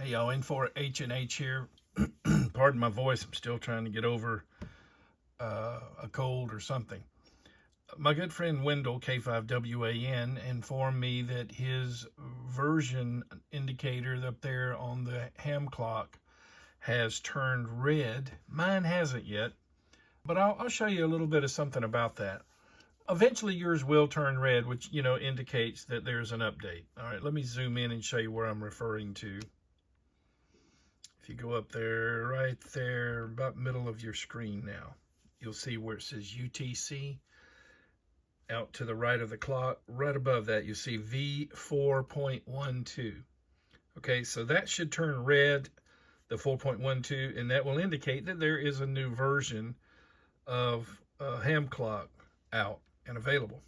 Hey y'all, in for H&H here. Pardon my voice, I'm still trying to get over a cold or something. My good friend Wendell, K5WAN, informed me that his version indicator up there on the ham clock has turned red. Mine hasn't yet, but I'll show you a little bit of something about that. Eventually yours will turn red, which, indicates that there's an update. All right, let me zoom in and show you where I'm referring to. If you go up there, right there, about middle of your screen now, you'll see where it says UTC. Out to the right of the clock, right above that, you see V4.12. Okay, so that should turn red, the 4.12, and that will indicate that there is a new version of ham clock out and available.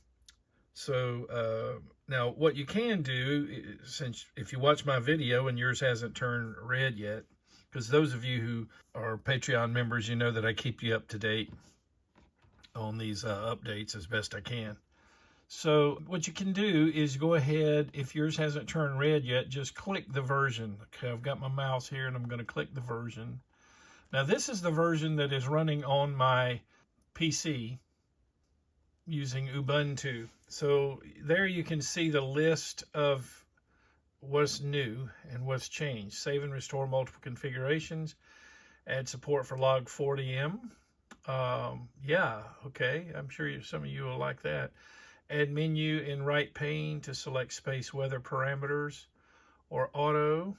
So now what you can do, since if you watch my video and yours hasn't turned red yet, because those of you who are Patreon members, you know that I keep you up to date on these updates as best I can. So what you can do is go ahead, if yours hasn't turned red yet, just click the version. Okay, I've got my mouse here and I'm going to click the version. Now this is the version that is running on my PC using Ubuntu. So there you can see the list of what's new and what's changed. Save and restore multiple configurations. Add support for log40m. Yeah, okay. I'm sure some of you will like that. Add menu in right pane to select space weather parameters or auto.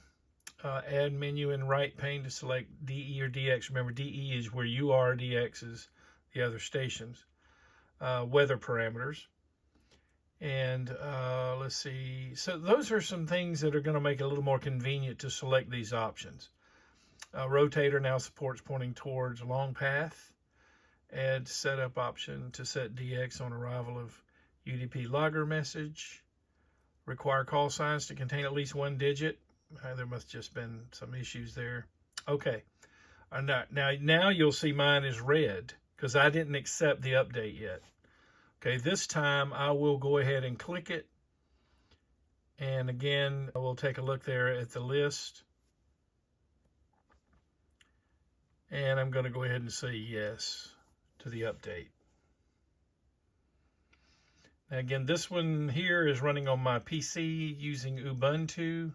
Add menu in right pane to select DE or DX. Remember, DE is where you are, DX is the other stations. Weather parameters. And let's see. So those are some things that are going to make it a little more convenient to select these options. Rotator now supports pointing towards long path. Add setup option to set DX on arrival of UDP logger message. Require call signs to contain at least one digit. There must just been some issues there. Okay. Now you'll see mine is red because I didn't accept the update yet. Okay, this time I will go ahead and click it. And again, we'll take a look there at the list. And I'm going to go ahead and say yes to the update. Now again, this one here is running on my PC using Ubuntu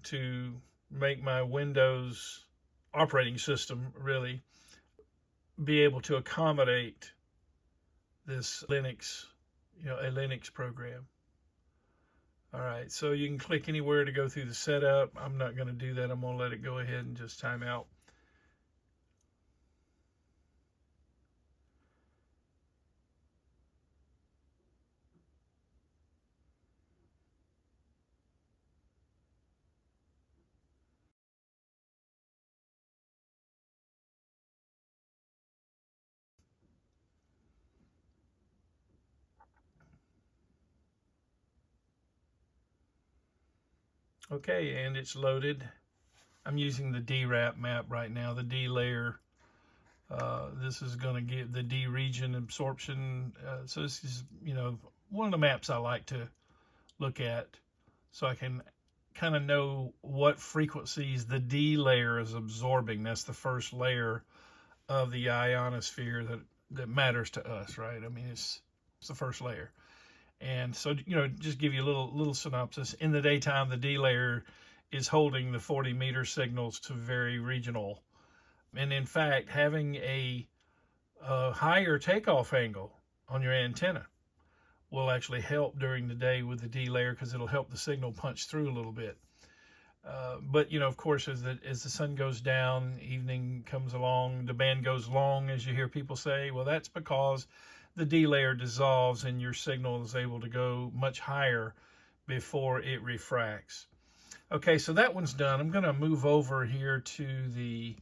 to make my Windows operating system really be able to accommodate this Linux, a Linux program. All right, so you can click anywhere to go through the setup. I'm not going to do that. I'm going to let it go ahead and just time out. Okay, and it's loaded. I'm using the DRAP map right now, the D layer. This is going to give the D region absorption. So this is, one of the maps I like to look at so I can kind of know what frequencies the D layer is absorbing. That's the first layer of the ionosphere that matters to us, right? I mean, it's the first layer. And so, just give you a little synopsis. In the daytime, the D layer is holding the 40 meter signals to very regional. And in fact, having a higher takeoff angle on your antenna will actually help during the day with the D layer because it'll help the signal punch through a little bit. But, of course, as the sun goes down, evening comes along, the band goes long, as you hear people say. Well, that's because the D layer dissolves and your signal is able to go much higher before it refracts. Okay, so that one's done. I'm going to move over here to the,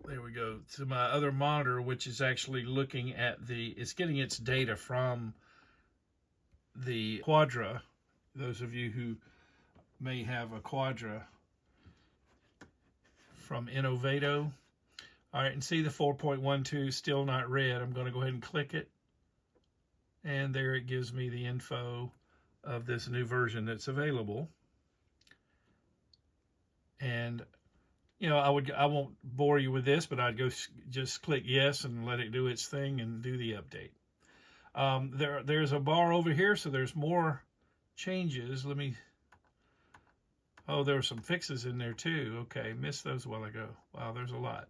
there we go, to my other monitor, which is actually looking at it's getting its data from the Quadra. Those of you who may have a Quadra from Innovato. All right, and see the 4.12 still not red. I'm going to go ahead and click it. And there it gives me the info of this new version that's available. And I won't bore you with this, but I'd go just click yes and let it do its thing and do the update. There's a bar over here, so there's more changes. Oh, there were some fixes in there too. Okay, missed those a while ago. Wow, there's a lot.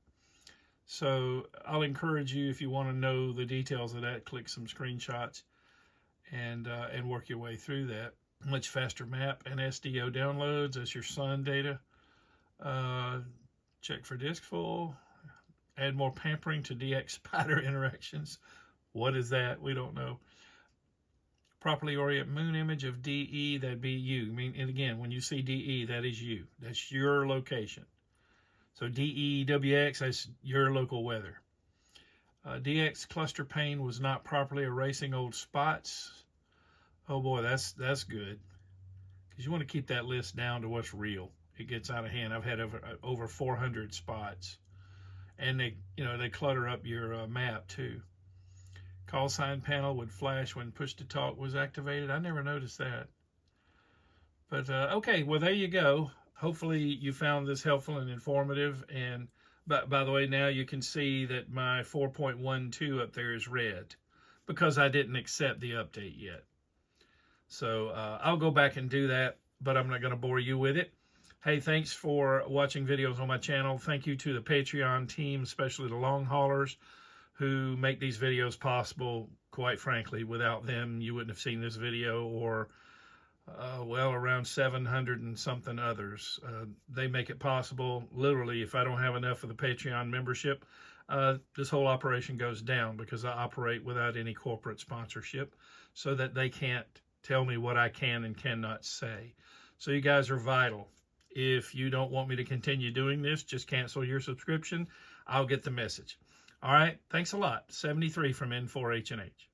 So I'll encourage you, if you want to know the details of that, click some screenshots and work your way through that. Much faster map and SDO downloads. That's your Sun data. Check for disk full. Add more pampering to DX spider interactions. What is that? We don't know. Properly orient moon image of DE, that'd be you. I mean, and again, when you see DE, that is you. That's your location. So DEWX, that's your local weather. DX cluster pane was not properly erasing old spots. Oh boy, that's good. Because you want to keep that list down to what's real. It gets out of hand. I've had over 400 spots. And they clutter up your map too. Call sign panel would flash when push to talk was activated. I never noticed that. But okay, well, there you go. Hopefully you found this helpful and informative. And by the way, now you can see that my 4.12 up there is red because I didn't accept the update yet. So I'll go back and do that, but I'm not going to bore you with it. Hey, thanks for watching videos on my channel. Thank you to the Patreon team, especially the long haulers who make these videos possible. Quite frankly, without them, you wouldn't have seen this video or, well, around 700 and something others. They make it possible. Literally, if I don't have enough of the Patreon membership, this whole operation goes down because I operate without any corporate sponsorship so that they can't tell me what I can and cannot say. So you guys are vital. If you don't want me to continue doing this, just cancel your subscription. I'll get the message. All right. Thanks a lot. 73 from N4H&H.